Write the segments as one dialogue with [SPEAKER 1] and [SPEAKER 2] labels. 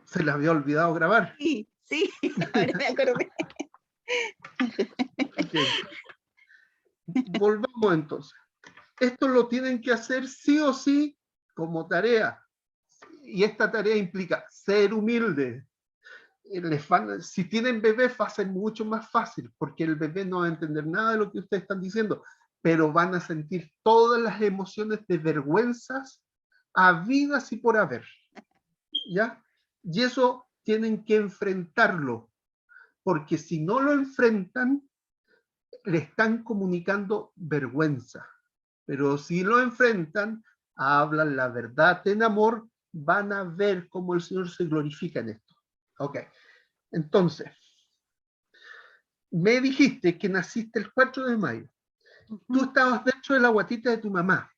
[SPEAKER 1] Se le había olvidado grabar.
[SPEAKER 2] Sí, sí, ahora me acordé.
[SPEAKER 1] Ok. Volvamos entonces. Esto lo tienen que hacer sí o sí como tarea. Y esta tarea implica ser humilde. Si tienen bebés va a ser mucho más fácil, porque el bebé no va a entender nada de lo que ustedes están diciendo, pero van a sentir todas las emociones de vergüenzas habidas y por haber. ¿Ya? Y eso tienen que enfrentarlo, porque si no lo enfrentan, le están comunicando vergüenza. Pero si lo enfrentan, hablan la verdad en amor, van a ver cómo el Señor se glorifica en esto. Ok, entonces, me dijiste que naciste el 4 de mayo. Tú estabas dentro de la guatita de tu mamá,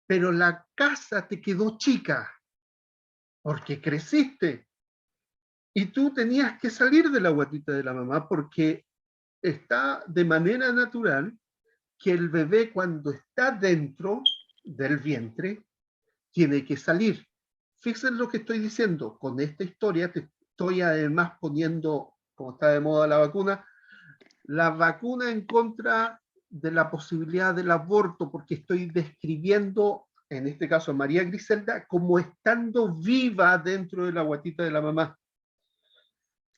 [SPEAKER 1] pero la casa te quedó chica, porque creciste. Y tú tenías que salir de la guatita de la mamá porque está de manera natural que el bebé cuando está dentro del vientre tiene que salir. Fíjense lo que estoy diciendo. Con esta historia te estoy además poniendo, como está de moda la vacuna en contra de la posibilidad del aborto, porque estoy describiendo, en este caso a María Griselda, como estando viva dentro de la guatita de la mamá.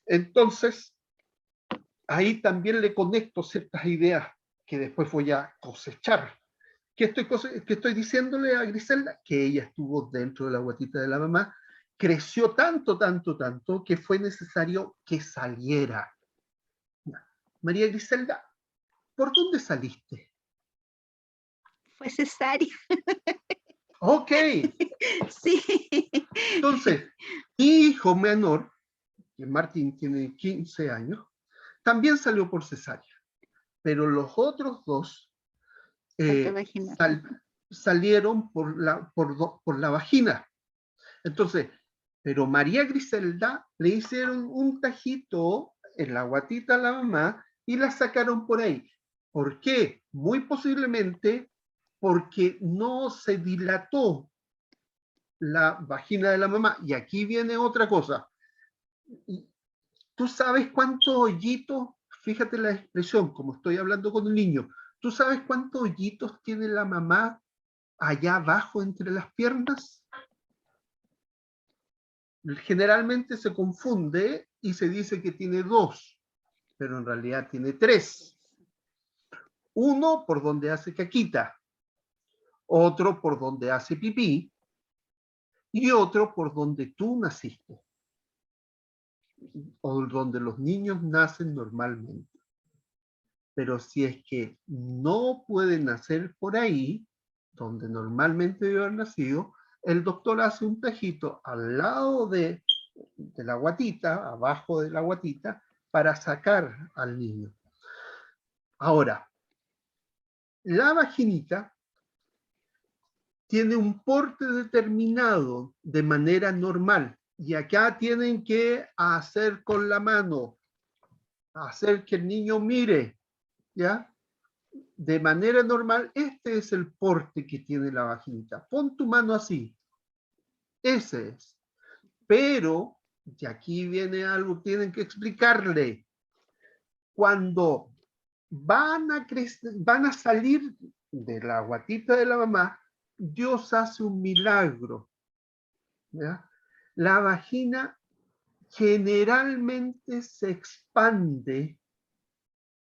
[SPEAKER 1] Entonces, ahí también le conecto ciertas ideas que después voy a cosechar. ¿Qué estoy diciéndole a Griselda? Que ella estuvo dentro de la guatita de la mamá, creció tanto, tanto, tanto, que fue necesario que saliera. María Griselda, ¿por dónde saliste?
[SPEAKER 2] Fue cesárea.
[SPEAKER 1] Ok,
[SPEAKER 2] Sí.
[SPEAKER 1] entonces, mi hijo menor, que Martín tiene 15 años, también salió por cesárea, pero los otros dos
[SPEAKER 2] Parto
[SPEAKER 1] eh,
[SPEAKER 2] vaginal.
[SPEAKER 1] salieron por la vagina. Entonces, pero María Griselda le hicieron un tajito en la guatita a la mamá y la sacaron por ahí. ¿Por qué? Muy posiblemente porque no se dilató la vagina de la mamá. Y aquí viene otra cosa. ¿Tú sabes cuántos hoyitos? Fíjate la expresión, como estoy hablando con un niño. ¿Tú sabes cuántos hoyitos tiene la mamá allá abajo entre las piernas? Generalmente se confunde y se dice que tiene 2, pero en realidad tiene 3. Uno por donde hace caquita, otro por donde hace pipí y otro por donde tú naciste o donde los niños nacen normalmente. Pero si es que no pueden nacer por ahí, donde normalmente debe haber nacido, el doctor hace un tajito al lado de la guatita, abajo de la guatita, para sacar al niño. Ahora, la vaginita tiene un porte determinado de manera normal y acá tienen que hacer con la mano, hacer que el niño mire, ¿ya? De manera normal, este es el porte que tiene la vaginita. Pon tu mano así. Ese es. Pero, y aquí viene algo que tienen que explicarle. Cuando van a salir de la guatita de la mamá, Dios hace un milagro. ¿Ya? La vagina generalmente se expande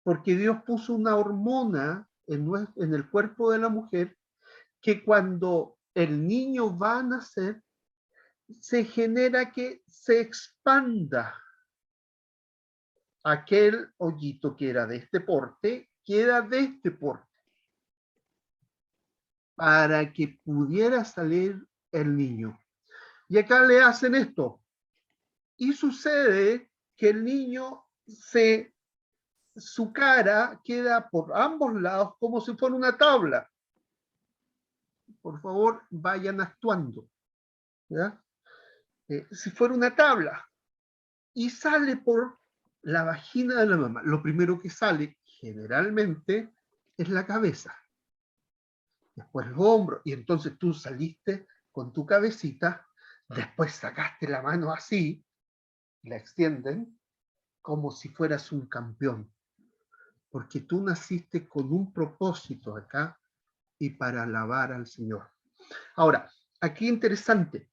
[SPEAKER 1] porque Dios puso una hormona en el cuerpo de la mujer que cuando el niño va a nacer, se genera que se expanda. Aquel hoyito que era de este porte, queda de este porte, para que pudiera salir el niño. Y acá le hacen esto. Y sucede que el niño su cara queda por ambos lados como si fuera una tabla. Por favor, vayan actuando. ¿Ya? Si fuera una tabla. Y sale por la vagina de la mamá. Lo primero que sale, generalmente, es la cabeza. Después los hombros. Y entonces tú saliste con tu cabecita Después sacaste la mano así, la extienden, como si fueras un campeón. Porque tú naciste con un propósito acá y para alabar al Señor. Ahora, aquí interesante,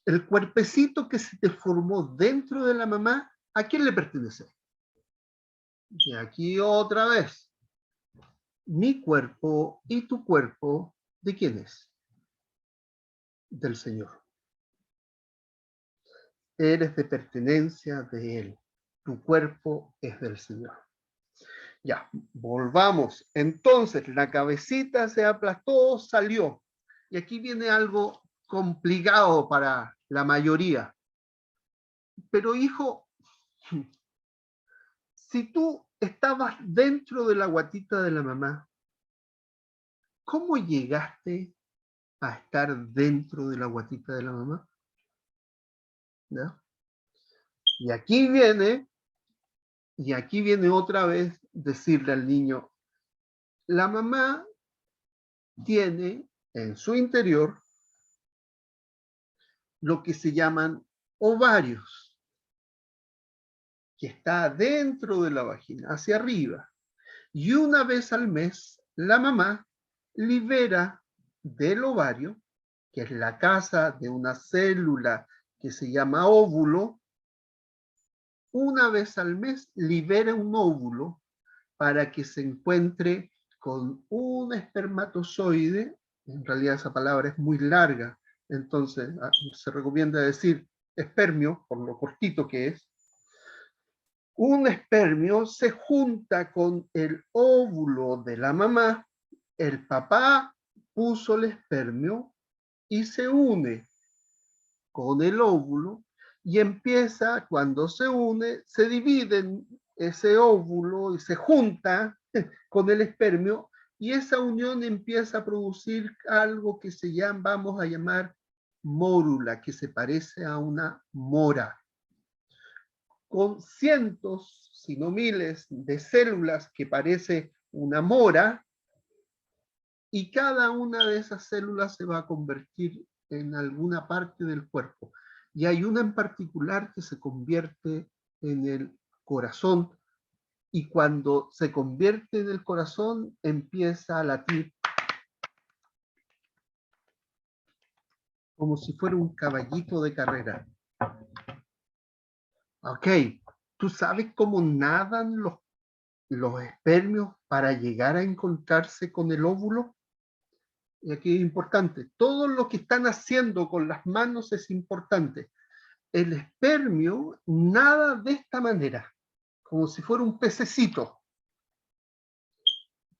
[SPEAKER 1] el cuerpecito que se te formó dentro de la mamá, ¿a quién le pertenece? Y aquí otra vez, mi cuerpo y tu cuerpo, ¿de quién es? Del Señor. Eres de pertenencia de Él. Tu cuerpo es del Señor. Ya, volvamos. Entonces, la cabecita se aplastó, salió. Y aquí viene algo complicado para la mayoría. Pero hijo, si tú estabas dentro de la guatita de la mamá, ¿cómo llegaste a estar dentro de la guatita de la mamá? ¿No? Y aquí viene otra vez decirle al niño, la mamá tiene en su interior lo que se llaman ovarios, que está dentro de la vagina, hacia arriba. Y una vez al mes, la mamá libera del ovario, que es la casa de una célula que se llama óvulo, una vez al mes libera un óvulo para que se encuentre con un espermatozoide. En realidad esa palabra es muy larga, entonces se recomienda decir espermio, por lo cortito que es. Un espermio se junta con el óvulo de la mamá, el papá puso el espermio y se une con el óvulo y empieza, cuando se une, se dividen ese óvulo y se junta con el espermio y esa unión empieza a producir algo que se llama, vamos a llamar mórula, que se parece a una mora, con cientos, si no miles, de células que parece una mora, y cada una de esas células se va a convertir en alguna parte del cuerpo. Y hay una en particular que se convierte en el corazón, y cuando se convierte en el corazón empieza a latir como si fuera un caballito de carrera. Ok, ¿tú sabes cómo nadan los espermios para llegar a encontrarse con el óvulo? Y aquí es importante, todo lo que están haciendo con las manos es importante. El espermio nada de esta manera, como si fuera un pececito,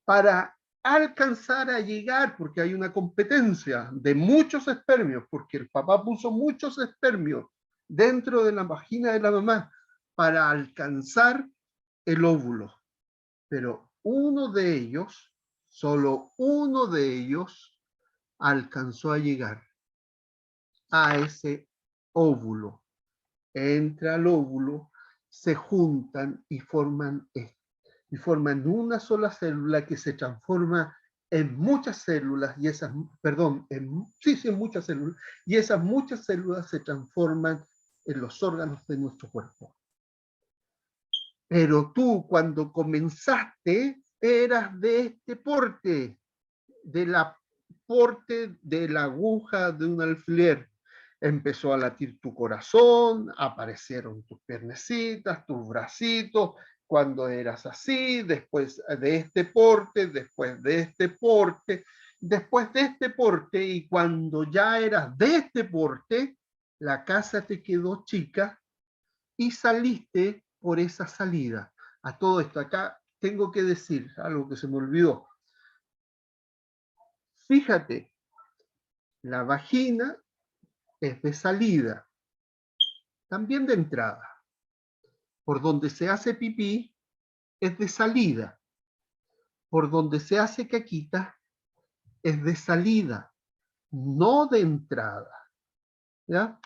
[SPEAKER 1] para alcanzar a llegar, porque hay una competencia de muchos espermios, porque el papá puso muchos espermios dentro de la vagina de la mamá para alcanzar el óvulo. Pero uno de ellos, solo uno de ellos, alcanzó a llegar a ese óvulo. Entra al óvulo, se juntan y forman una sola célula que se transforma en muchas células y esas, perdón, en muchas células, y esas muchas células se transforman en los órganos de nuestro cuerpo. Pero tú cuando comenzaste eras de este porte, de la porte de la aguja de un alfiler. Empezó a latir tu corazón, aparecieron tus piernecitas, tus bracitos, cuando eras así, después de este porte, después de este porte, después de este porte, y cuando ya eras de este porte, la casa te quedó chica y saliste por esa salida. A todo esto, acá tengo que decir algo que se me olvidó. Fíjate, la vagina es de salida, también de entrada. Por donde se hace pipí es de salida. Por donde se hace caquita es de salida, no de entrada. ¿Ya?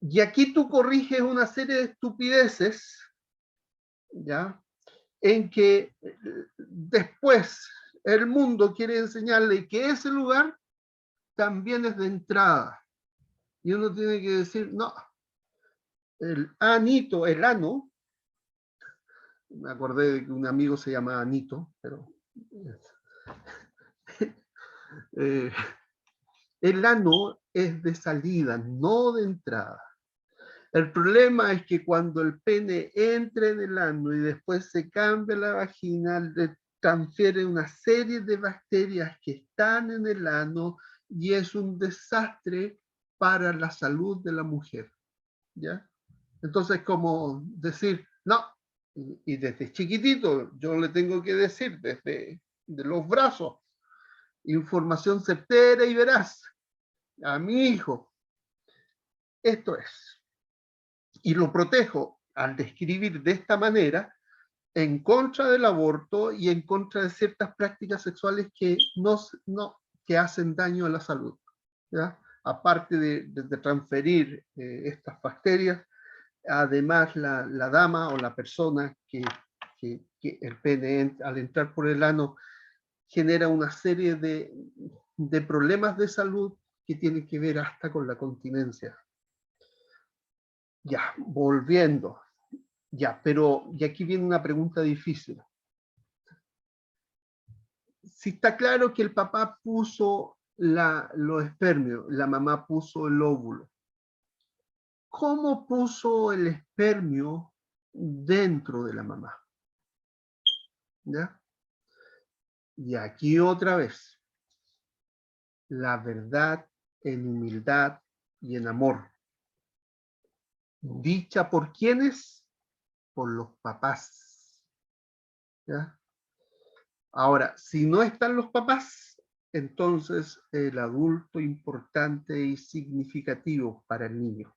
[SPEAKER 1] Y aquí tú corriges una serie de estupideces, ¿ya? En que después el mundo quiere enseñarle que ese lugar también es de entrada. Y uno tiene que decir, no, el anito, el ano, me acordé de que un amigo se llama Anito, pero eh, el ano es de salida, no de entrada. El problema es que cuando el pene entra en el ano y después se cambia la vagina, le transfiere una serie de bacterias que están en el ano y es un desastre para la salud de la mujer, ¿ya? Entonces, como decir, no, y desde chiquitito yo le tengo que decir, desde de los brazos, información certera y veraz a mi hijo, esto es. Y lo protejo al describir de esta manera en contra del aborto y en contra de ciertas prácticas sexuales que, que hacen daño a la salud, ¿ya? Aparte de transferir estas bacterias, además la dama o la persona que el pene al entrar por el ano genera una serie de problemas de salud que tienen que ver hasta con la continencia. Ya, volviendo. Ya, pero y aquí viene una pregunta difícil. Si está claro que el papá puso los espermios, la mamá puso el óvulo, ¿cómo puso el espermio dentro de la mamá? ¿Ya? Y aquí otra vez, la verdad en humildad y en amor. Dicha por quiénes? Por los papás. ¿Ya? Ahora, si no están los papás, entonces el adulto importante y significativo para el niño.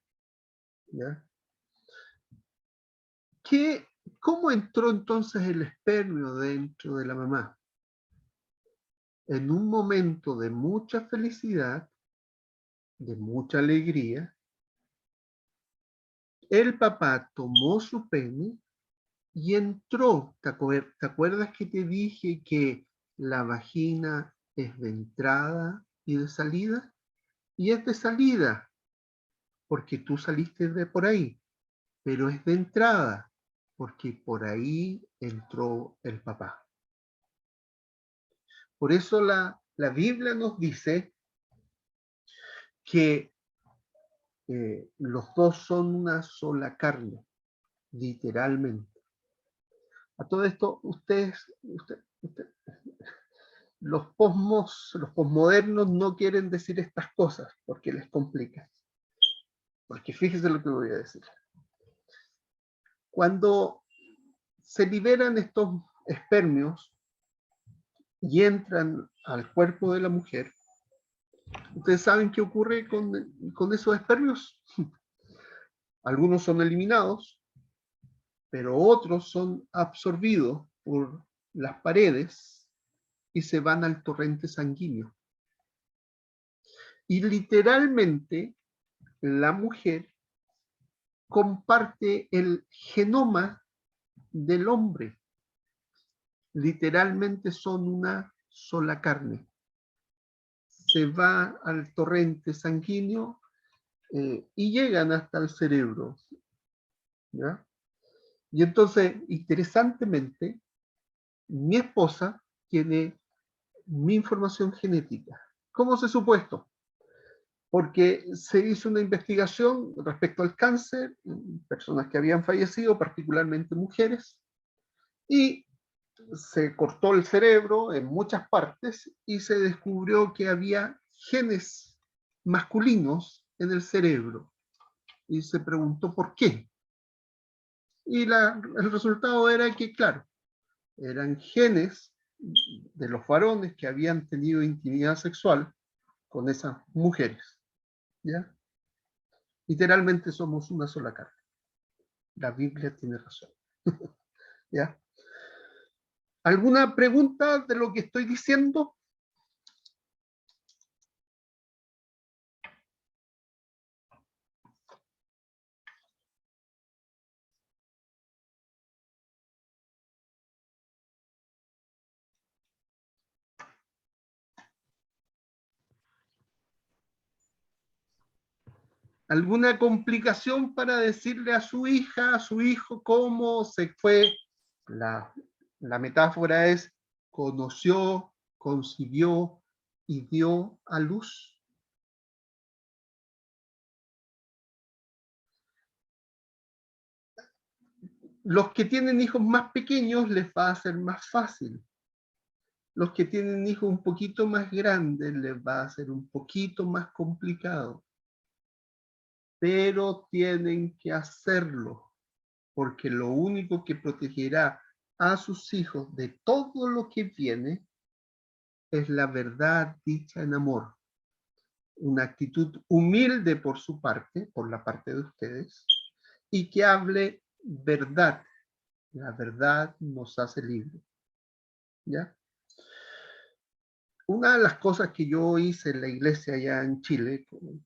[SPEAKER 1] ¿Ya? ¿Qué, ¿Cómo entró entonces el espermio dentro de la mamá? En un momento de mucha felicidad, de mucha alegría, el papá tomó su pene y entró. ¿Te acuerdas que te dije que la vagina es de entrada y de salida? Y es de salida, porque tú saliste de por ahí, pero es de entrada, porque por ahí entró el papá. Por eso la Biblia nos dice que los dos son una sola carne, literalmente. A todo esto, los posmodernos no quieren decir estas cosas porque les complica. Porque fíjese lo que voy a decir. Cuando se liberan estos espermios y entran al cuerpo de la mujer, ¿ustedes saben qué ocurre con esos espermios? Algunos son eliminados, pero otros son absorbidos por las paredes y se van al torrente sanguíneo. Y literalmente la mujer comparte el genoma del hombre. Literalmente son una sola carne. Se va al torrente sanguíneo y llegan hasta el cerebro. ¿Ya? Y entonces, interesantemente, mi esposa tiene mi información genética. ¿Cómo se supo esto? Porque se hizo una investigación respecto al cáncer en personas que habían fallecido, particularmente mujeres, y se cortó el cerebro en muchas partes y se descubrió que había genes masculinos en el cerebro. Y se preguntó por qué. Y el resultado era que, claro, eran genes de los varones que habían tenido intimidad sexual con esas mujeres. ¿Ya? Literalmente somos una sola carne. La Biblia tiene razón. ¿Ya? ¿Alguna pregunta de lo que estoy diciendo? alguna complicación para decirle a su hija, a su hijo, cómo se fue. La metáfora es: conoció, concibió y dio a luz. Los que tienen hijos más pequeños les va a ser más fácil. Los que tienen hijos un poquito más grandes les va a ser un poquito más complicado. Pero tienen que hacerlo, porque lo único que protegerá a sus hijos de todo lo que viene es la verdad dicha en amor. Una actitud humilde por su parte, por la parte de ustedes, y que hable verdad. La verdad nos hace libres. ¿Ya? Una de las cosas que yo hice en la iglesia allá en Chile, con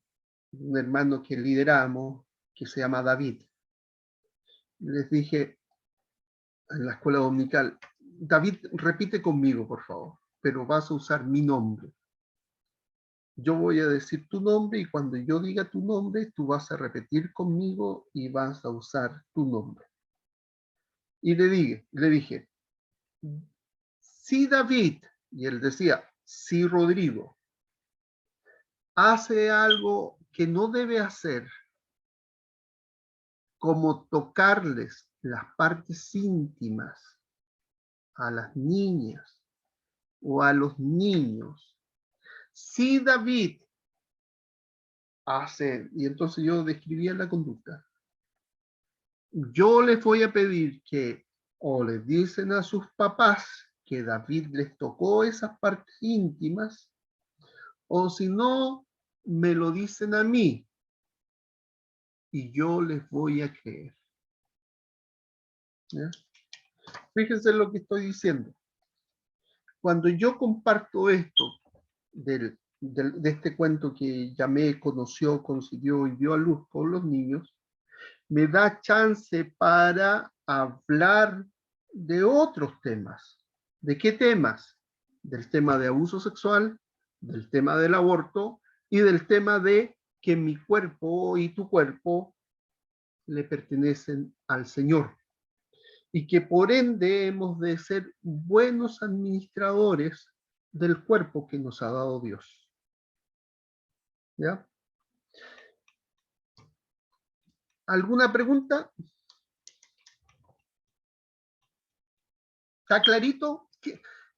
[SPEAKER 1] un hermano que lideramos, que se llama David, les dije en la escuela dominical: David, repite conmigo, por favor, pero vas a usar mi nombre. Yo voy a decir tu nombre y cuando yo diga tu nombre, tú vas a repetir conmigo y vas a usar tu nombre. Y le dije, si David, y él decía, si Rodrigo, hace algo que no debe hacer, como tocarles las partes íntimas a las niñas o a los niños, si David hace, y entonces yo describía la conducta, yo les voy a pedir que o les dicen a sus papás que David les tocó esas partes íntimas, o si no, me lo dicen a mí y yo les voy a creer. ¿Ya? Fíjense lo que estoy diciendo. Cuando yo comparto esto de este cuento que llamé Conoció, Concibió y dio a luz por los niños, me da chance para hablar de otros temas. ¿De qué temas? Del tema de abuso sexual, del tema del aborto y del tema de que mi cuerpo y tu cuerpo le pertenecen al Señor. Y que por ende hemos de ser buenos administradores del cuerpo que nos ha dado Dios. ¿Ya? ¿Alguna pregunta? ¿Está clarito?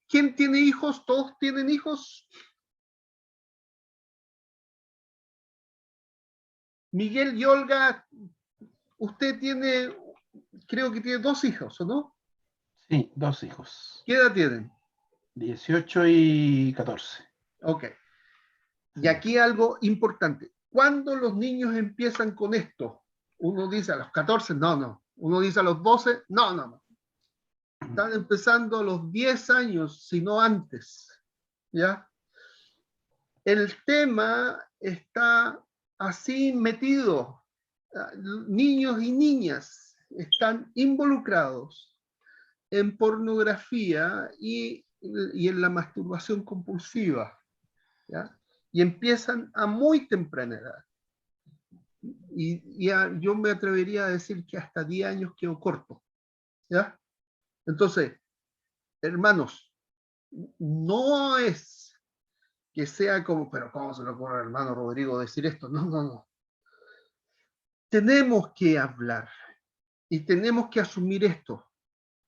[SPEAKER 1] ¿Quién tiene hijos? ¿Todos tienen hijos? Miguel y Olga, usted tiene, creo que tiene 2 hijos, ¿o no?
[SPEAKER 3] Sí, 2 hijos.
[SPEAKER 1] ¿Qué edad tienen?
[SPEAKER 3] 18 y 14.
[SPEAKER 1] Ok. Y aquí algo importante. ¿Cuándo los niños empiezan con esto? Uno dice a los 14, no. Uno dice a los 12, no. Están empezando a los 10 años, si no antes. ¿Ya? El tema está así metido. Niños y niñas están involucrados en pornografía y en la masturbación compulsiva, ¿ya? Y empiezan a muy temprana edad. Y yo me atrevería a decir que hasta 10 años quedó corto, ¿ya? Entonces, hermanos, no es que sea como, pero ¿cómo se le ocurre al hermano Rodrigo decir esto? No. Tenemos que hablar y tenemos que asumir esto.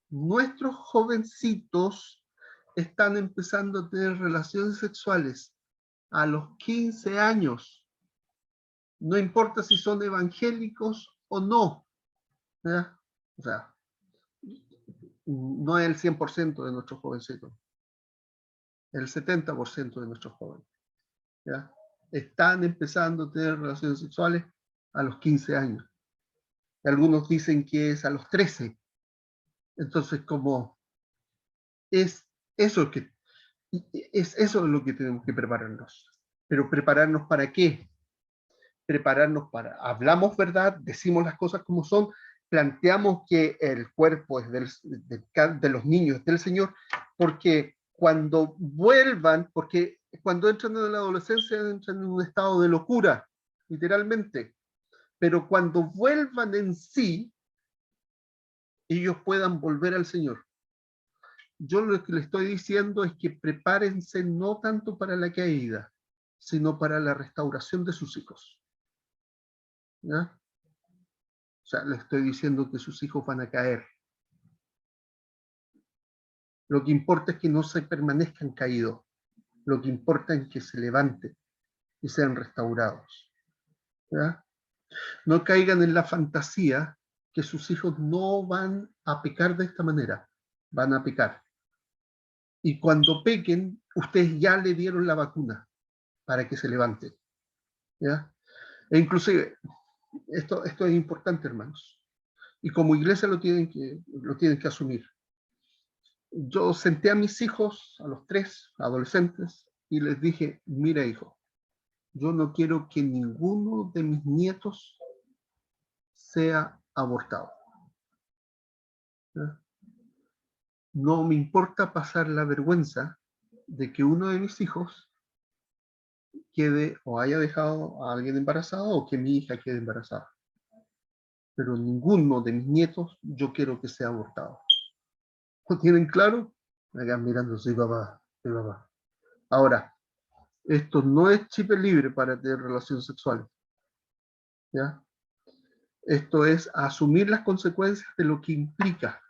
[SPEAKER 1] Nuestros jovencitos están empezando a tener relaciones sexuales a los 15 años. No importa si son evangélicos o no. ¿Ya? O sea, no es el 100% de nuestros jovencitos. El 70% de nuestros jóvenes. ¿Ya? Están empezando a tener relaciones sexuales a los 15 años. Algunos dicen que es a los 13. Entonces, como es eso que es eso lo que tenemos que prepararnos. Pero ¿prepararnos para qué? Prepararnos para, hablamos verdad, decimos las cosas como son, planteamos que el cuerpo es de los niños, del Señor, porque cuando vuelvan, porque cuando entran en la adolescencia entran en un estado de locura, literalmente, pero cuando vuelvan en sí, ellos puedan volver al Señor. Yo lo que le estoy diciendo es que prepárense no tanto para la caída, sino para la restauración de sus hijos. ¿Ya? O sea, le estoy diciendo que sus hijos van a caer. Lo que importa es que no se permanezcan caídos. Lo que importa es que se levanten y sean restaurados. ¿Ya? No caigan en la fantasía que sus hijos no van a pecar de esta manera. Van a pecar. Y cuando pequen, ustedes ya le dieron la vacuna para que se levante. ¿Ya? E inclusive, esto es importante, hermanos. Y como iglesia lo tienen que asumir. Yo senté a mis hijos, a los 3 adolescentes, y les dije, mira hijo, yo no quiero que ninguno de mis nietos sea abortado. ¿Ya? No me importa pasar la vergüenza de que uno de mis hijos quede o haya dejado a alguien embarazado o que mi hija quede embarazada. Pero ninguno de mis nietos yo quiero que sea abortado. ¿Lo tienen claro? Acá mirando, sí, papá, sí, papá. Ahora, esto no es chip libre para tener relaciones sexuales. ¿Ya? Esto es asumir las consecuencias de lo que implica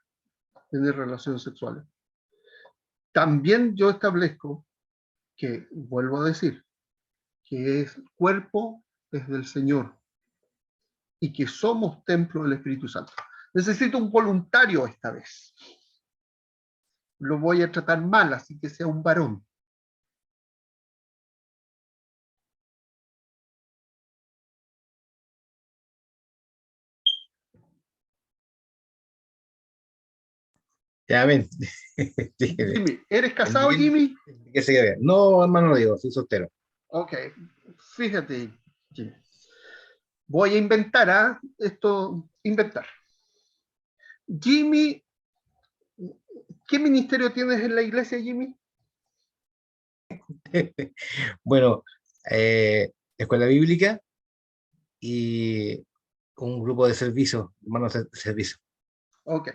[SPEAKER 1] tener relaciones sexuales. También yo establezco que, vuelvo a decir, que el cuerpo es del Señor y que somos templo del Espíritu Santo. Necesito un voluntario esta vez. Lo voy a tratar mal, así que sea un varón.
[SPEAKER 4] Ya ven. Dígame.
[SPEAKER 1] Jimmy, ¿eres casado,
[SPEAKER 4] Entiendo
[SPEAKER 1] Jimmy?
[SPEAKER 4] que se quede. No, hermano, no digo, soy soltero.
[SPEAKER 1] Ok, fíjate, Jimmy. Voy a inventar, ¿ah? Esto, inventar. Jimmy, ¿qué ministerio tienes en la iglesia, Jimmy?
[SPEAKER 4] Bueno, escuela bíblica y un grupo de servicio, hermanos de servicio.
[SPEAKER 1] Ok.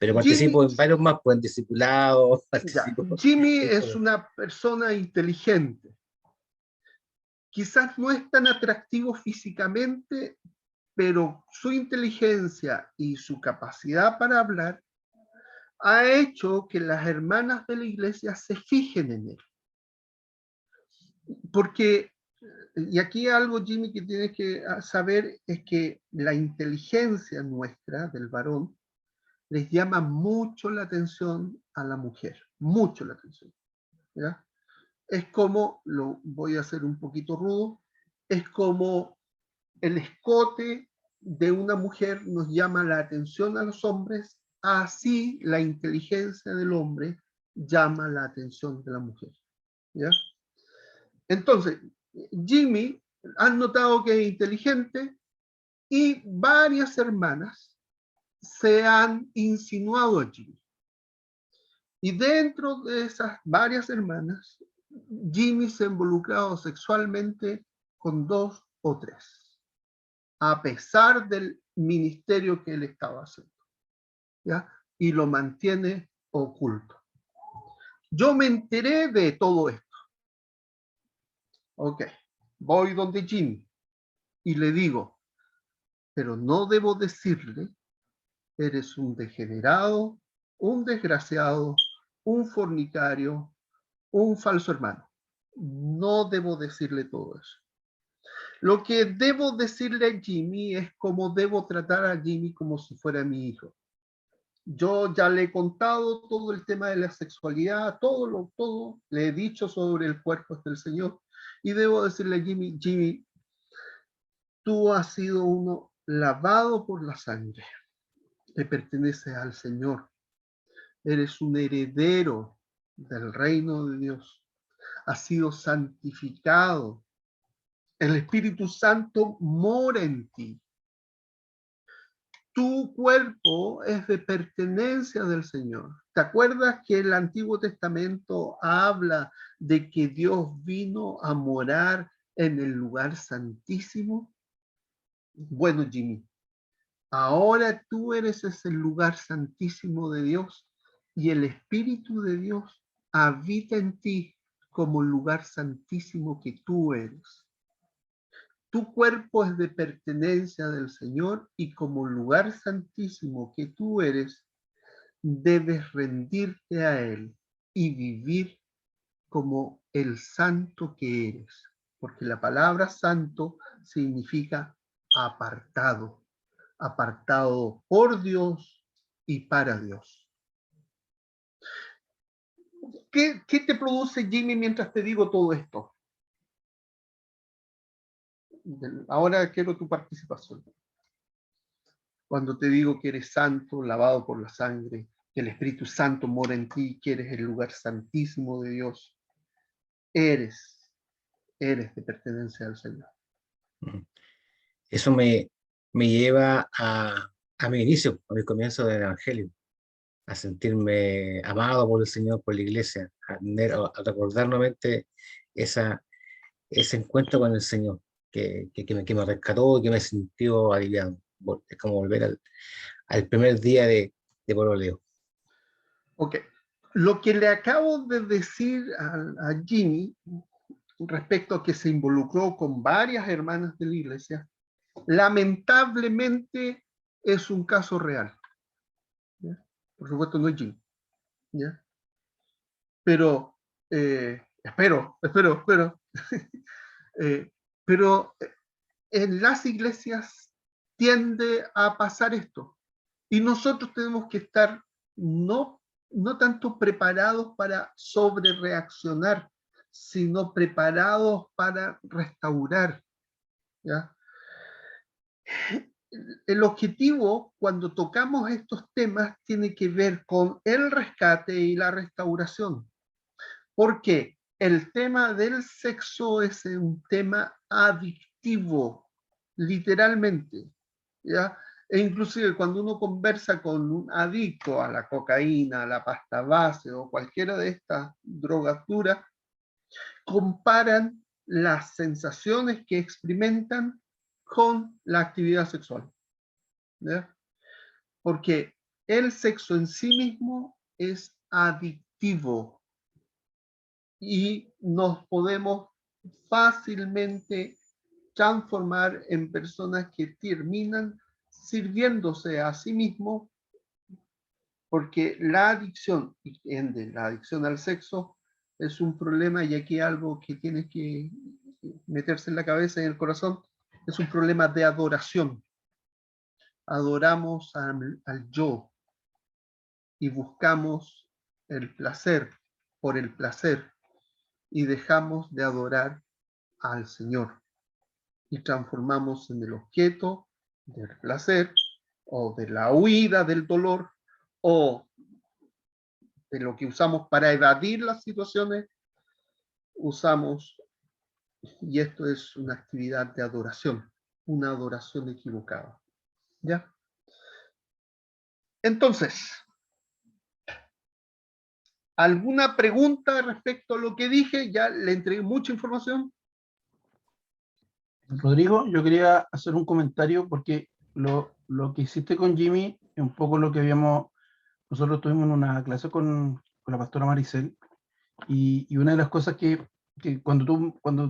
[SPEAKER 4] Pero
[SPEAKER 1] Jimmy,
[SPEAKER 4] participo en varios más, pues en discipulados,
[SPEAKER 1] ya.
[SPEAKER 4] participo
[SPEAKER 1] Jimmy
[SPEAKER 4] en
[SPEAKER 1] es
[SPEAKER 4] todo.
[SPEAKER 1] una persona inteligente. Quizás no es tan atractivo físicamente, pero su inteligencia y su capacidad para hablar ha hecho que las hermanas de la iglesia se fijen en él. Porque, y aquí algo, Jimmy, que tienes que saber es que la inteligencia nuestra, del varón, les llama mucho la atención a la mujer, mucho la atención. ¿Ya? Es como, lo voy a hacer un poquito rudo, es como el escote de una mujer nos llama la atención a los hombres, así la inteligencia del hombre llama la atención de la mujer. ¿Ya? Entonces, Jimmy, han notado que es inteligente y varias hermanas se han insinuado a Jimmy. Y dentro de esas varias hermanas, Jimmy se ha involucrado sexualmente con 2 o 3, a pesar del ministerio que él estaba haciendo, ¿ya? Y lo mantiene oculto. Yo me enteré de todo esto. Ok, voy donde Jimmy y le digo, pero no debo decirle, eres un degenerado, un desgraciado, un fornicario, un falso hermano. No debo decirle todo eso. Lo que debo decirle a Jimmy es cómo debo tratar a Jimmy como si fuera mi hijo. Yo ya le he contado todo el tema de la sexualidad, todo le he dicho sobre el cuerpo del Señor. Y debo decirle a Jimmy, Jimmy, tú has sido uno lavado por la sangre. Te perteneces al Señor. Eres un heredero del reino de Dios. Has sido santificado. El Espíritu Santo mora en ti. Tu cuerpo es de pertenencia del Señor. ¿Te acuerdas que el Antiguo Testamento habla de que Dios vino a morar en el lugar santísimo? bueno, Jimmy, ahora tú eres ese lugar santísimo de Dios y el Espíritu de Dios habita en ti como lugar santísimo que tú eres. Tu cuerpo es de pertenencia del Señor y como lugar santísimo que tú eres, debes rendirte a Él y vivir como el santo que eres. Porque la palabra santo significa apartado, apartado por Dios y para Dios. ¿Qué te produce, Jimmy, mientras te digo todo esto? Ahora quiero tu participación. Cuando te digo que eres santo, lavado por la sangre, que el Espíritu Santo mora en ti, que eres el lugar santísimo de Dios, eres de pertenencia al Señor.
[SPEAKER 4] Eso me lleva a mi inicio, a mi comienzo del Evangelio, a sentirme amado por el Señor, por la iglesia, a recordar nuevamente ese encuentro con el Señor, que me rescató y que me sintió aliviado. Es como volver al primer día de pololeo.
[SPEAKER 1] Ok. Lo que le acabo de decir a Jimmy respecto a que se involucró con varias hermanas de la iglesia, lamentablemente es un caso real. ¿Ya? Por supuesto no es Jimmy. ¿Ya? Pero, espero. Pero en las iglesias tiende a pasar esto. Y nosotros tenemos que estar no tanto preparados para sobre reaccionar, sino preparados para restaurar. ¿Ya? El objetivo, cuando tocamos estos temas, tiene que ver con el rescate y la restauración. Porque el tema del sexo es un tema adictivo, literalmente. ¿Ya? E inclusive cuando uno conversa con un adicto a la cocaína, a la pasta base o cualquiera de estas drogas duras, comparan las sensaciones que experimentan con la actividad sexual. ¿Ya? Porque el sexo en sí mismo es adictivo y nos podemos fácilmente transformar en personas que terminan sirviéndose a sí mismos, porque la adicción, y la adicción al sexo, es un problema, y aquí algo que tiene que meterse en la cabeza y en el corazón, es un problema de adoración. Adoramos al yo y buscamos el placer por el placer y dejamos de adorar al Señor y transformamos en el objeto del placer o de la huida del dolor o de lo que usamos para evadir las situaciones, usamos, y esto es una actividad de adoración, una adoración equivocada. ¿Ya? Entonces, ¿alguna pregunta respecto a lo que dije? Ya le entregué mucha información.
[SPEAKER 3] Rodrigo, yo quería hacer un comentario porque lo que hiciste con Jimmy es un poco lo que nosotros tuvimos en una clase con la pastora Maricel, y una de las cosas que cuando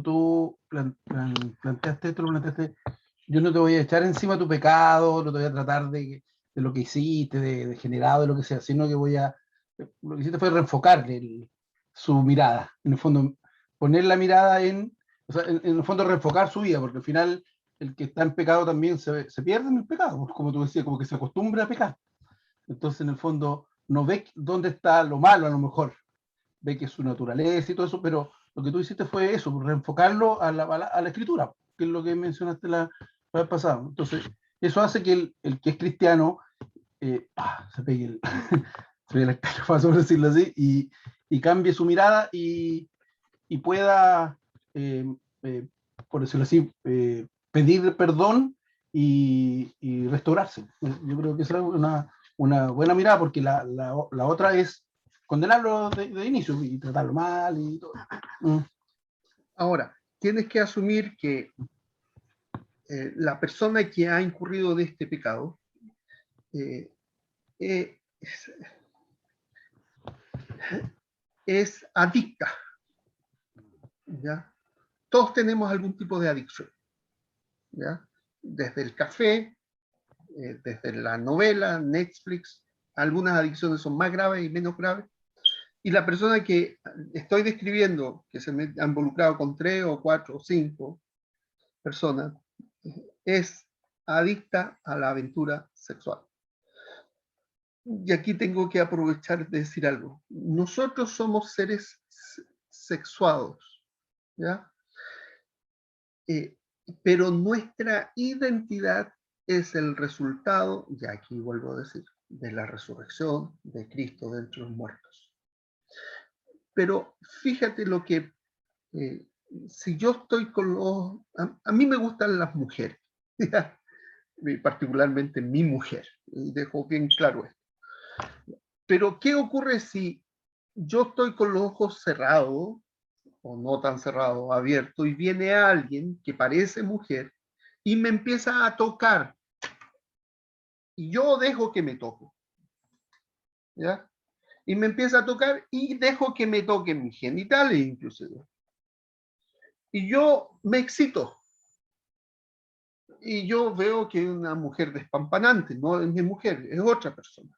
[SPEAKER 3] tú planteaste esto, yo no te voy a echar encima tu pecado, no te voy a tratar de lo que hiciste, de degenerado, de lo que sea, sino que lo que hiciste fue reenfocarle su mirada, en el fondo, poner la mirada o sea, en el fondo reenfocar su vida, porque al final el que está en pecado también se pierde en el pecado, como tú decías, como que se acostumbra a pecar. Entonces, en el fondo, no ve dónde está lo malo a lo mejor, ve que es su naturaleza y todo eso, pero lo que tú hiciste fue eso, reenfocarlo a la escritura, que es lo que mencionaste la vez pasada. Entonces, eso hace que el que es cristiano se pegue se pegue la escarafazo, por decirlo así, y cambie su mirada y pueda, por decirlo así, pedir perdón y restaurarse. Yo creo que esa es una buena mirada, porque la otra es condenarlo de inicio y tratarlo mal y todo.
[SPEAKER 1] Ahora, tienes que asumir que la persona que ha incurrido de este pecado es adicta, ¿ya? Todos tenemos algún tipo de adicción, ¿ya? Desde el café, desde la novela, Netflix, algunas adicciones son más graves y menos graves. Y la persona que estoy describiendo, que se me ha involucrado con 3 o 4 o 5 personas, es adicta a la aventura sexual. Y aquí tengo que aprovechar de decir algo. Nosotros somos seres sexuados, ¿ya? Pero nuestra identidad es el resultado, y aquí vuelvo a decir, de la resurrección de Cristo de entre los muertos. Pero fíjate lo que, si yo estoy con los... A mí me gustan las mujeres, ¿ya? Particularmente mi mujer, y dejo bien claro esto. Pero ¿qué ocurre si yo estoy con los ojos cerrados, o no tan cerrados, abiertos, y viene alguien que parece mujer y me empieza a tocar? Y yo dejo que me toque, ¿ya? Y me empieza a tocar y dejo que me toquen mis genitales inclusive. Y yo me excito. Y yo veo que es una mujer despampanante, no es mi mujer, es otra persona.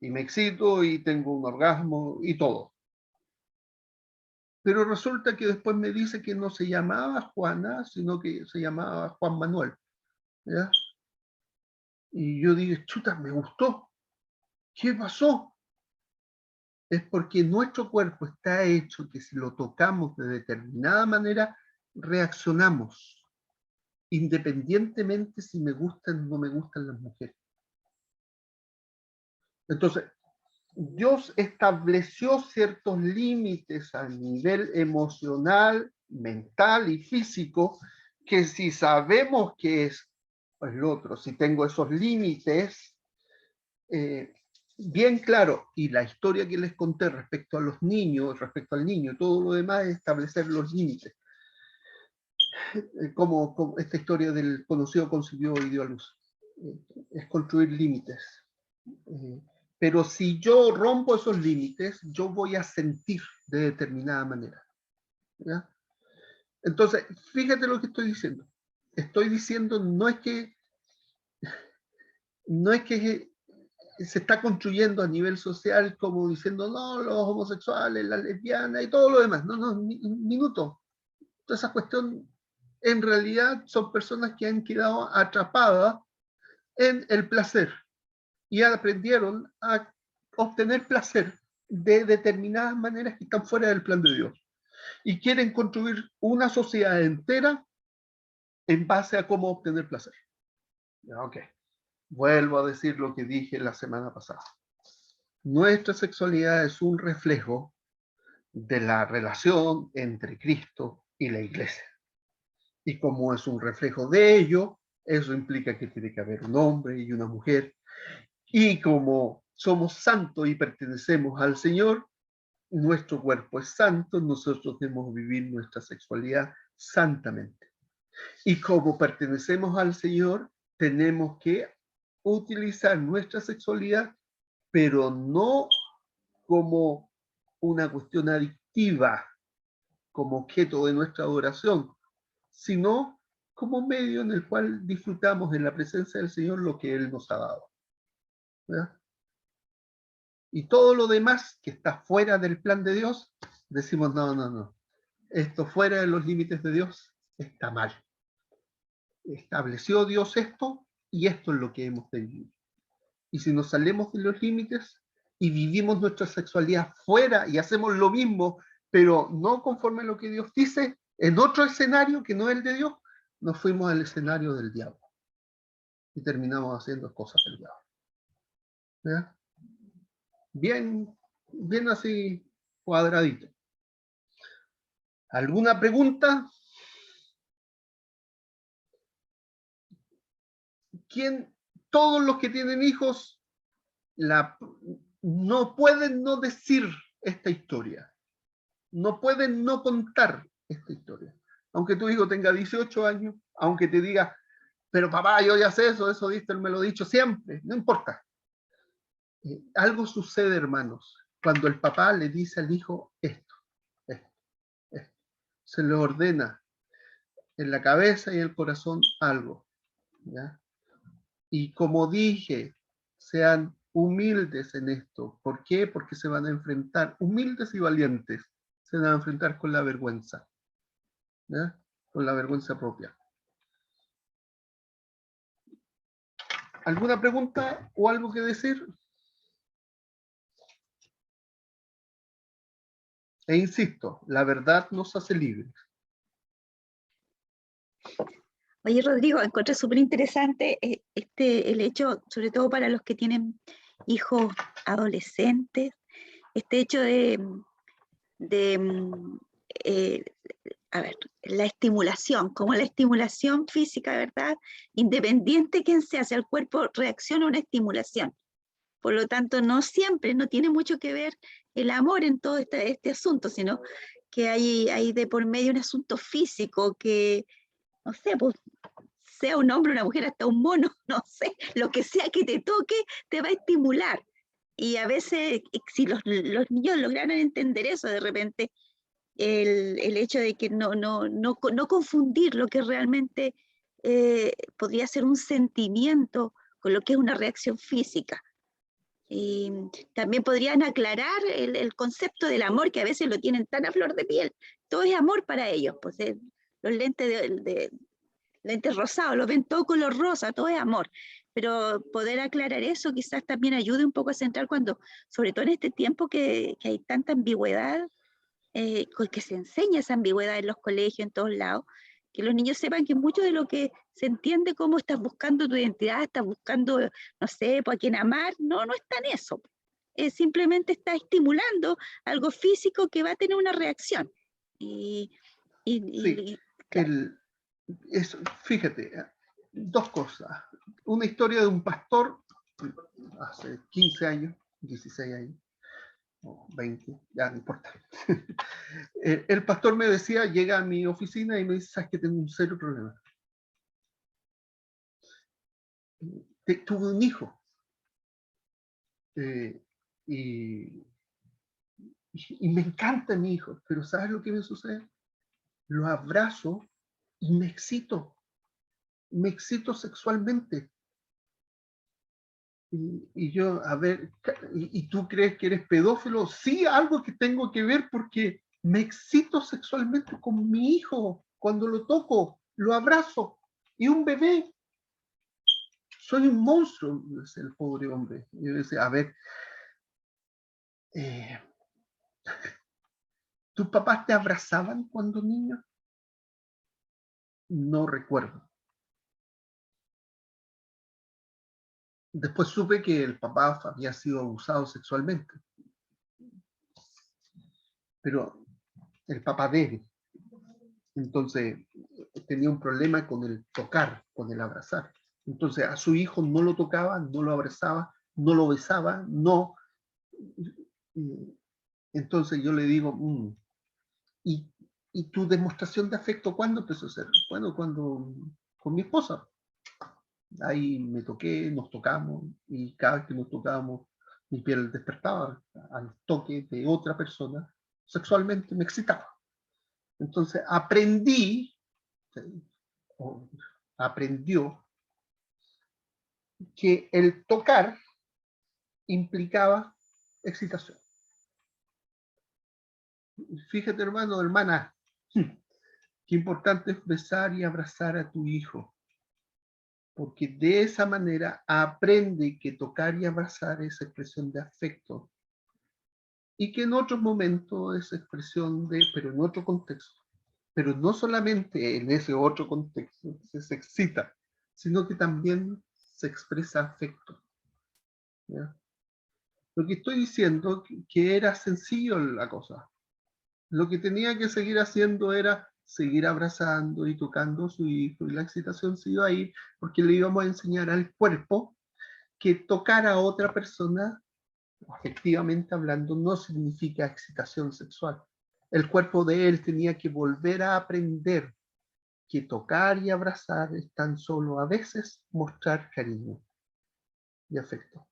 [SPEAKER 1] Y me excito y tengo un orgasmo y todo. Pero resulta que después me dice que no se llamaba Juana, sino que se llamaba Juan Manuel, ¿ya? Y yo digo, chuta, me gustó. ¿Qué pasó? Es porque nuestro cuerpo está hecho que si lo tocamos de determinada manera, reaccionamos, independientemente si me gustan o no me gustan las mujeres. Entonces, Dios estableció ciertos límites a nivel emocional, mental y físico, que si sabemos que es pues, lo otro, si tengo esos límites, bien claro, y la historia que les conté respecto a los niños, respecto al niño, todo lo demás es establecer los límites. Como esta historia del conocido concibió y dio a luz. Es construir límites. Pero si yo rompo esos límites, yo voy a sentir de determinada manera, ¿ya? Entonces, fíjate lo que estoy diciendo. Estoy diciendo, no es que se está construyendo a nivel social como diciendo, no, los homosexuales, las lesbianas y todo lo demás. No, no, un minuto. Toda esa cuestión, en realidad, son personas que han quedado atrapadas en el placer y aprendieron a obtener placer de determinadas maneras que están fuera del plan de Dios. Y quieren construir una sociedad entera en base a cómo obtener placer. Ok. Vuelvo a decir lo que dije la semana pasada. Nuestra sexualidad es un reflejo de la relación entre Cristo y la iglesia. Y como es un reflejo de ello, eso implica que tiene que haber un hombre y una mujer. Y como somos santos y pertenecemos al Señor, nuestro cuerpo es santo, nosotros debemos vivir nuestra sexualidad santamente. Y como pertenecemos al Señor, tenemos que utilizar nuestra sexualidad, pero no como una cuestión adictiva, como objeto de nuestra adoración, sino como medio en el cual disfrutamos en la presencia del Señor lo que Él nos ha dado, ¿verdad? Y todo lo demás que está fuera del plan de Dios, decimos, no, no, no. Esto fuera de los límites de Dios está mal. Estableció Dios esto y esto es lo que hemos de vivir. Y si nos salimos de los límites y vivimos nuestra sexualidad fuera y hacemos lo mismo, pero no conforme a lo que Dios dice, en otro escenario que no es el de Dios, nos fuimos al escenario del diablo. Y terminamos haciendo cosas del diablo. ¿Ya? Bien, bien así cuadradito. ¿Alguna pregunta? ¿Quién? Todos los que tienen hijos no pueden no decir esta historia. No pueden no contar esta historia. Aunque tu hijo tenga 18 años, aunque te diga, pero papá, yo ya sé eso, Víctor me lo ha dicho siempre, no importa. Algo sucede, hermanos, cuando el papá le dice al hijo esto, se le ordena en la cabeza y el corazón algo, ¿ya? Y como dije, sean humildes en esto. ¿Por qué? Porque se van a enfrentar, humildes y valientes, se van a enfrentar con la vergüenza, ¿ya? Con la vergüenza propia. ¿Alguna pregunta o algo que decir? E insisto, la verdad nos hace libres.
[SPEAKER 2] Oye, Rodrigo, encontré súper interesante el hecho, sobre todo para los que tienen hijos adolescentes, este hecho de a ver, la estimulación, como la estimulación física, ¿verdad? Independiente quien sea, si el cuerpo reacciona a una estimulación. Por lo tanto, no siempre, no tiene mucho que ver el amor en todo este asunto, sino que hay de por medio un asunto físico que, no sé, pues, sea un hombre, una mujer, hasta un mono, no sé, lo que sea que te toque, te va a estimular. Y a veces, si los niños lograran entender eso de repente, el hecho de que no confundir lo que realmente podría ser un sentimiento con lo que es una reacción física. Y también podrían aclarar el concepto del amor, que a veces lo tienen tan a flor de piel. Todo es amor para ellos, pues los lentes rosados, lo ven todo color rosa, todo es amor. Pero poder aclarar eso quizás también ayude un poco a centrar cuando, sobre todo en este tiempo que hay tanta ambigüedad, que se enseña esa ambigüedad en los colegios, en todos lados, que los niños sepan que mucho de lo que se entiende como estás buscando tu identidad, estás buscando, no sé, por a quién amar, no está en eso. Simplemente está estimulando algo físico que va a tener una reacción.
[SPEAKER 1] Sí,
[SPEAKER 2] claro.
[SPEAKER 1] fíjate, dos cosas. Una historia de un pastor hace 15 años, 16 años, o 20, ya no importa. El pastor me decía, llega a mi oficina y me dice, sabes que tengo un serio problema. Tuve un hijo. Y me encanta mi hijo, pero ¿sabes lo que me sucede? Lo abrazo y me excito sexualmente. Y yo, a ver, ¿y tú crees que eres pedófilo? Sí, algo que tengo que ver porque me excito sexualmente con mi hijo. Cuando lo toco, lo abrazo. Y un bebé. Soy un monstruo, dice el pobre hombre. Y yo decía, a ver, ¿tus papás te abrazaban cuando niño? No recuerdo. Después supe que el papá había sido abusado sexualmente. Pero el papá de él. Entonces, tenía un problema con el tocar, con el abrazar. Entonces, a su hijo no lo tocaba, no lo abrazaba, no lo besaba, no. Entonces yo le digo, ¿y tu demostración de afecto cuándo empezó a ser? Bueno, cuando con mi esposa. Ahí me toqué, nos tocamos, y cada vez que nos tocábamos, mi piel despertaba al toque de otra persona, sexualmente me excitaba. Entonces aprendió que el tocar implicaba excitación. Fíjate, hermano, hermana, qué importante es besar y abrazar a tu hijo, porque de esa manera aprende que tocar y abrazar es expresión de afecto, y que en otros momentos es expresión de, pero en otro contexto. Pero no solamente en ese otro contexto se excita, sino que también se expresa afecto. ¿Ya? Lo que estoy diciendo que era sencillo la cosa. Lo que tenía que seguir haciendo era seguir abrazando y tocando a su hijo, y la excitación se iba a ir porque le íbamos a enseñar al cuerpo que tocar a otra persona, efectivamente hablando, no significa excitación sexual. El cuerpo de él tenía que volver a aprender que tocar y abrazar es tan solo a veces mostrar cariño y afecto.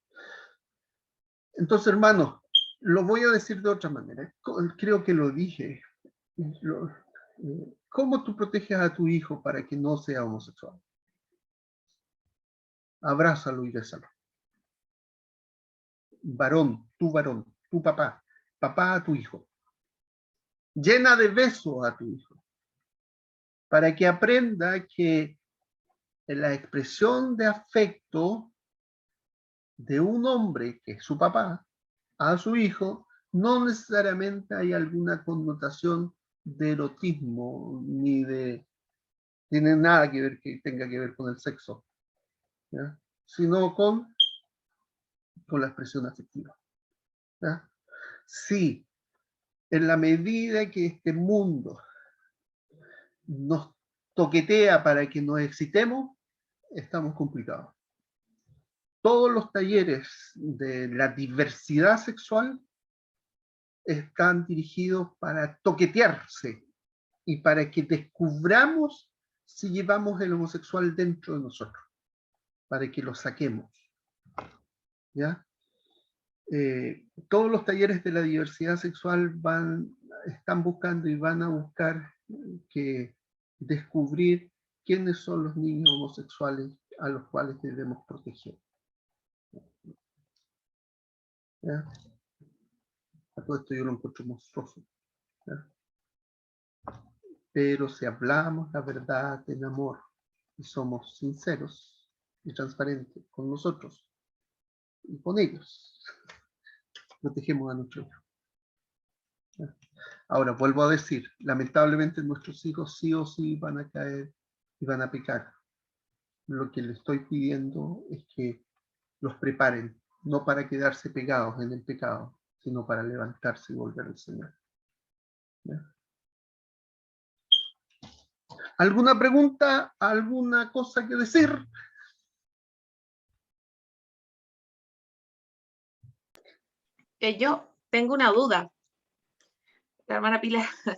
[SPEAKER 1] Entonces, hermanos, lo voy a decir de otra manera. Creo que lo dije. ¿Cómo tú proteges a tu hijo para que no sea homosexual? Abrázalo y bésalo. Varón, tu papá a tu hijo. Llena de besos a tu hijo, para que aprenda que la expresión de afecto de un hombre, que es su papá, a su hijo, no necesariamente hay alguna connotación de erotismo, ni tiene nada que ver que tenga que ver con el sexo, ¿ya? Sino con la expresión afectiva, ¿ya? Sí, en la medida que este mundo nos toquetea para que nos excitemos, estamos complicados. Todos los talleres de la diversidad sexual están dirigidos para toquetearse y para que descubramos si llevamos el homosexual dentro de nosotros, para que lo saquemos, ¿ya? Todos los talleres de la diversidad sexual están buscando y van a buscar que descubrir quiénes son los niños homosexuales a los cuales debemos proteger, ¿ya? A todo esto yo lo encuentro monstruoso, ¿ya? Pero si hablamos la verdad en amor y somos sinceros y transparentes con nosotros y con ellos, protegemos a nuestro hijo, ¿ya? Ahora, vuelvo a decir, lamentablemente nuestros hijos sí o sí van a caer y van a pecar. Lo que les estoy pidiendo es que los preparen, no para quedarse pegados en el pecado, sino para levantarse y volver al Señor, ¿ya? ¿Alguna pregunta? ¿Alguna cosa que decir?
[SPEAKER 5] Yo tengo una duda, la hermana Pilar. Lo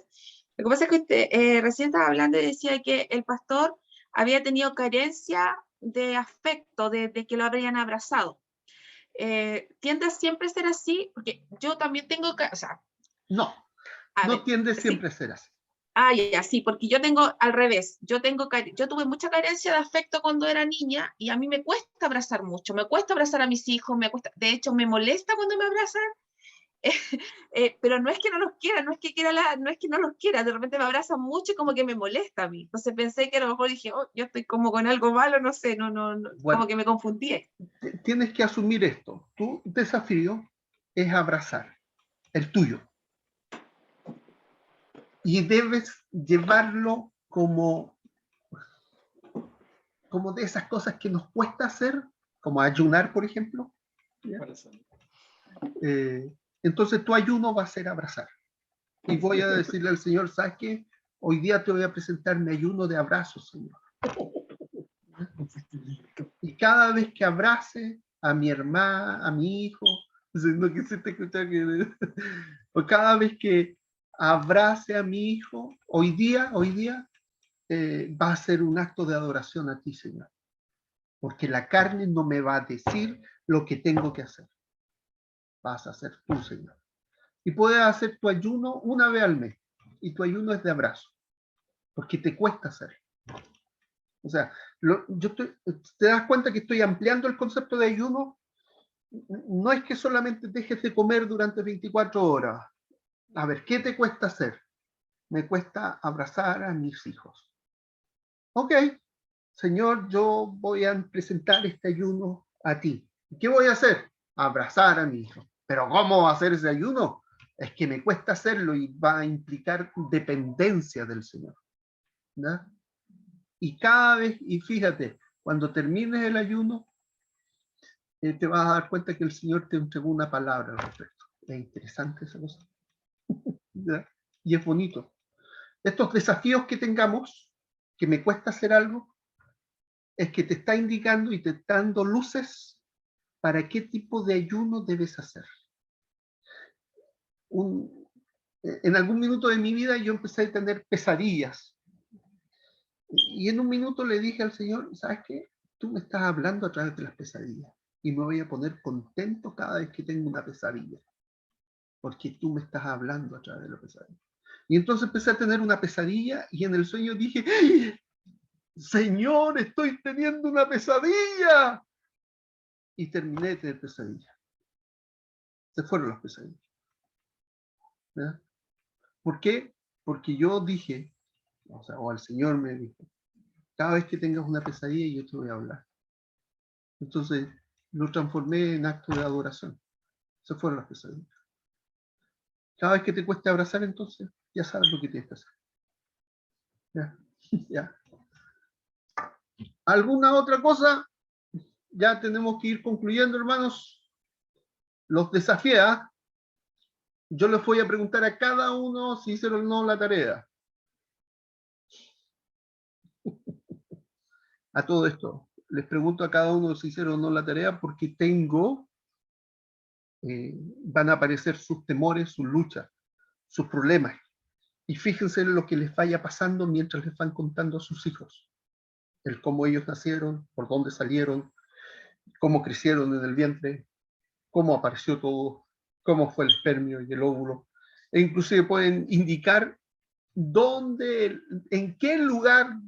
[SPEAKER 5] que pasa es que usted recién estaba hablando y decía que el pastor había tenido carencia de afecto, de que lo habrían abrazado. ¿Tiende a siempre ser así? Porque yo también tengo, o sea,
[SPEAKER 1] No,
[SPEAKER 5] a
[SPEAKER 1] no
[SPEAKER 5] ver,
[SPEAKER 1] tiende
[SPEAKER 5] sí.
[SPEAKER 1] siempre a ser así.
[SPEAKER 5] Ah, ya, sí, porque yo tengo al revés. Yo tuve mucha carencia de afecto cuando era niña y a mí me cuesta abrazar mucho, me cuesta abrazar a mis hijos, de hecho me molesta cuando me abrazan. Pero no es que no los quiera, no es que no los quiera, de repente me abrazan mucho y como que me molesta a mí. Entonces pensé que a lo mejor dije, oh, yo estoy como con algo malo, no sé, no,
[SPEAKER 1] Bueno,
[SPEAKER 5] como que me confundí.
[SPEAKER 1] Tienes que asumir esto. Tu desafío es abrazar el tuyo. Y debes llevarlo como de esas cosas que nos cuesta hacer, como ayunar, por ejemplo, ¿ya? Entonces tu ayuno va a ser abrazar. Y voy a decirle al Señor, ¿sabes qué? Hoy día te voy a presentar mi ayuno de abrazos, Señor. Y cada vez que abrace a mi hermana, a mi hijo, no quisiste escuchar que... O cada vez que abrace a mi hijo, hoy día va a ser un acto de adoración a ti, Señor. Porque la carne no me va a decir lo que tengo que hacer. Vas a hacer tú, Señor. Y puedes hacer tu ayuno una vez al mes. Y tu ayuno es de abrazo. Porque te cuesta hacerlo. O sea, ¿te das cuenta que estoy ampliando el concepto de ayuno? No es que solamente dejes de comer durante 24 horas. A ver, ¿qué te cuesta hacer? Me cuesta abrazar a mis hijos. Ok, Señor, yo voy a presentar este ayuno a ti. ¿Qué voy a hacer? Abrazar a mi hijo. Pero ¿cómo va a hacer ese ayuno? Es que me cuesta hacerlo y va a implicar dependencia del Señor, ¿no? Y cada vez, y fíjate, cuando termines el ayuno, te vas a dar cuenta que el Señor te entregó una palabra al respecto. Es interesante esa cosa, ¿ya? Y es bonito. Estos desafíos que tengamos, que me cuesta hacer algo, es que te está indicando y te está dando luces para qué tipo de ayuno debes hacer. En algún minuto de mi vida yo empecé a tener pesadillas Y en un minuto le dije al Señor, ¿sabes qué? Tú me estás hablando a través de las pesadillas y me voy a poner contento cada vez que tengo una pesadilla, porque tú me estás hablando a través de la pesadilla. Y entonces empecé a tener una pesadilla y en el sueño dije, ¡ay! Señor, estoy teniendo una pesadilla. Y terminé de tener pesadilla. Se fueron las pesadillas. ¿Ya? ¿Por qué? Porque yo dije, o el Señor me dijo, cada vez que tengas una pesadilla yo te voy a hablar. Entonces lo transformé en acto de adoración. Se fueron las pesadillas. Cada vez que te cueste abrazar, entonces ya sabes lo que tienes que hacer. ¿Ya? ¿Ya? ¿Alguna otra cosa? Ya tenemos que ir concluyendo, hermanos. Los desafié. Yo les voy a preguntar a cada uno si hicieron o no la tarea. A todo esto, les pregunto a cada uno si hicieron o no la tarea porque van a aparecer sus temores, sus luchas, sus problemas. Y fíjense en lo que les vaya pasando mientras les van contando a sus hijos. El cómo ellos nacieron, por dónde salieron, cómo crecieron en el vientre, cómo apareció todo, cómo fue el espermio y el óvulo. E inclusive pueden indicar dónde, en qué lugar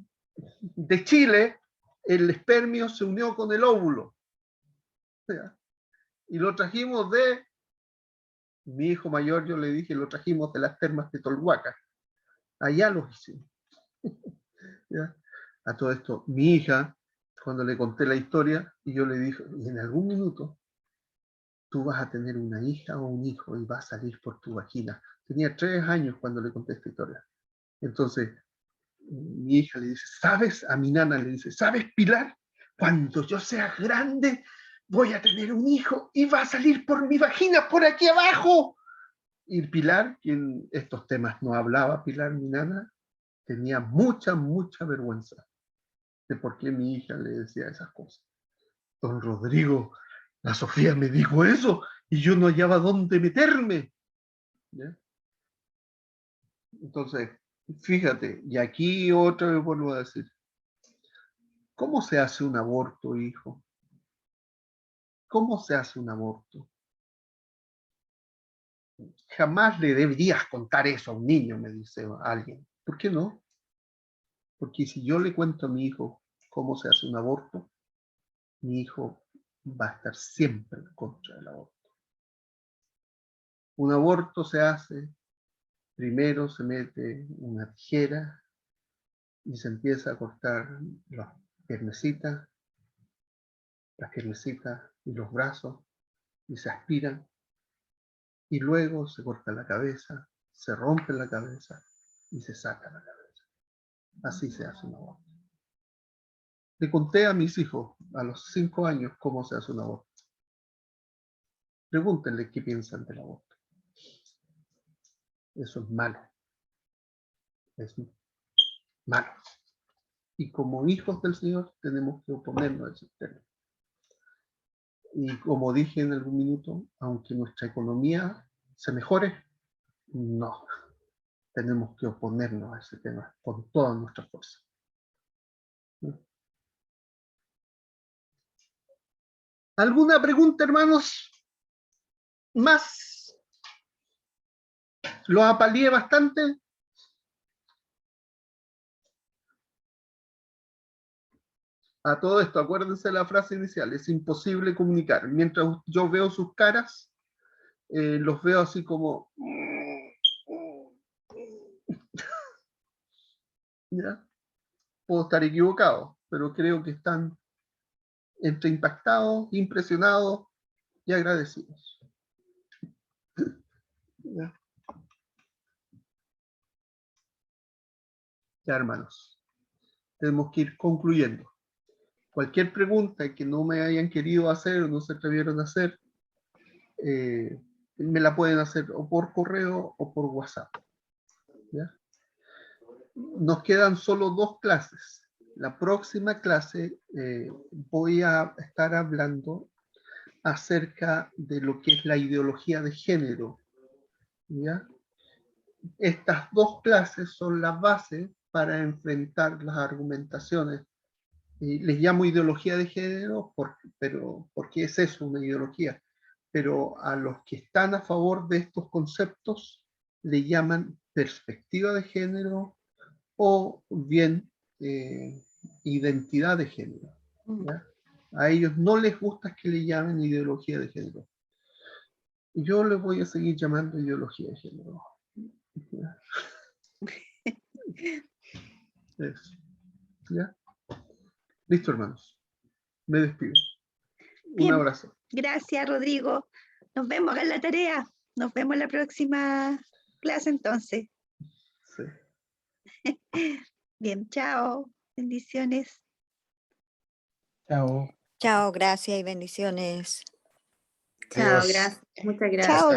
[SPEAKER 1] de Chile el espermio se unió con el óvulo. Y lo trajimos de, mi hijo mayor, yo le dije, lo trajimos de las termas de Tolhuaca. Allá los hicimos. ¿Ya? A todo esto, mi hija, cuando le conté la historia, y yo le dije, y en algún minuto, tú vas a tener una hija o un hijo y va a salir por tu vagina. Tenía 3 años cuando le conté esta historia. Entonces, mi hija le dice, ¿sabes? A mi nana le dice, ¿sabes, Pilar? Cuando yo sea grande, voy a tener un hijo y va a salir por mi vagina, por aquí abajo. Y Pilar, quien estos temas no hablaba, Pilar, mi nana, tenía mucha, mucha vergüenza de por qué mi hija le decía esas cosas. Don Rodrigo, la Sofía me dijo eso y yo no hallaba dónde meterme. ¿Ya? Entonces, fíjate, y aquí otra vez vuelvo a decir, ¿cómo se hace un aborto, hijo? ¿Cómo se hace un aborto? Jamás le deberías contar eso a un niño, me dice alguien. ¿Por qué no? Porque si yo le cuento a mi hijo cómo se hace un aborto, mi hijo va a estar siempre en contra del aborto. Un aborto se hace, primero se mete una tijera y se empieza a cortar las piernecitas y los brazos y se aspiran y luego se corta la cabeza, se rompe la cabeza y se saca la cabeza. Así se hace un aborto. Le conté a mis hijos a los 5 años cómo se hace un aborto. Pregúntenle qué piensan del aborto. Eso es malo. Es malo. Y como hijos del Señor tenemos que oponernos a ese tema. Y como dije en algún minuto, aunque nuestra economía se mejore, no. Tenemos que oponernos a ese tema con toda nuestra fuerza. ¿Alguna pregunta, hermanos? ¿Más? ¿Lo apalié bastante? A todo esto, acuérdense de la frase inicial, es imposible comunicar. Mientras yo veo sus caras, los veo así como... ¿Ya? Puedo estar equivocado, pero creo que están entre impactados, impresionados y agradecidos. ¿Ya? Ya, hermanos, tenemos que ir concluyendo. Cualquier pregunta que no me hayan querido hacer o no se atrevieron a hacer, me la pueden hacer o por correo o por WhatsApp. ¿Ya? Nos quedan solo 2 clases. La próxima clase voy a estar hablando acerca de lo que es la ideología de género. ¿Ya? Estas 2 clases son la base para enfrentar las argumentaciones. Les llamo ideología de género, porque es eso, una ideología. Pero a los que están a favor de estos conceptos le llaman perspectiva de género o bien identidad de género. ¿Ya? A ellos no les gusta que le llamen ideología de género. Yo les voy a seguir llamando ideología de género. ¿Ya? Eso. ¿Ya? Listo, hermanos. Me despido.
[SPEAKER 2] Bien.
[SPEAKER 1] Un abrazo.
[SPEAKER 2] Gracias, Rodrigo. Nos vemos en la tarea. Nos vemos en la próxima clase entonces.
[SPEAKER 1] Sí.
[SPEAKER 2] Bien, chao. Bendiciones.
[SPEAKER 3] Chao.
[SPEAKER 6] Chao, gracias y bendiciones.
[SPEAKER 5] Chao,
[SPEAKER 4] Adiós.
[SPEAKER 5] gracias. Muchas gracias.
[SPEAKER 2] Chao.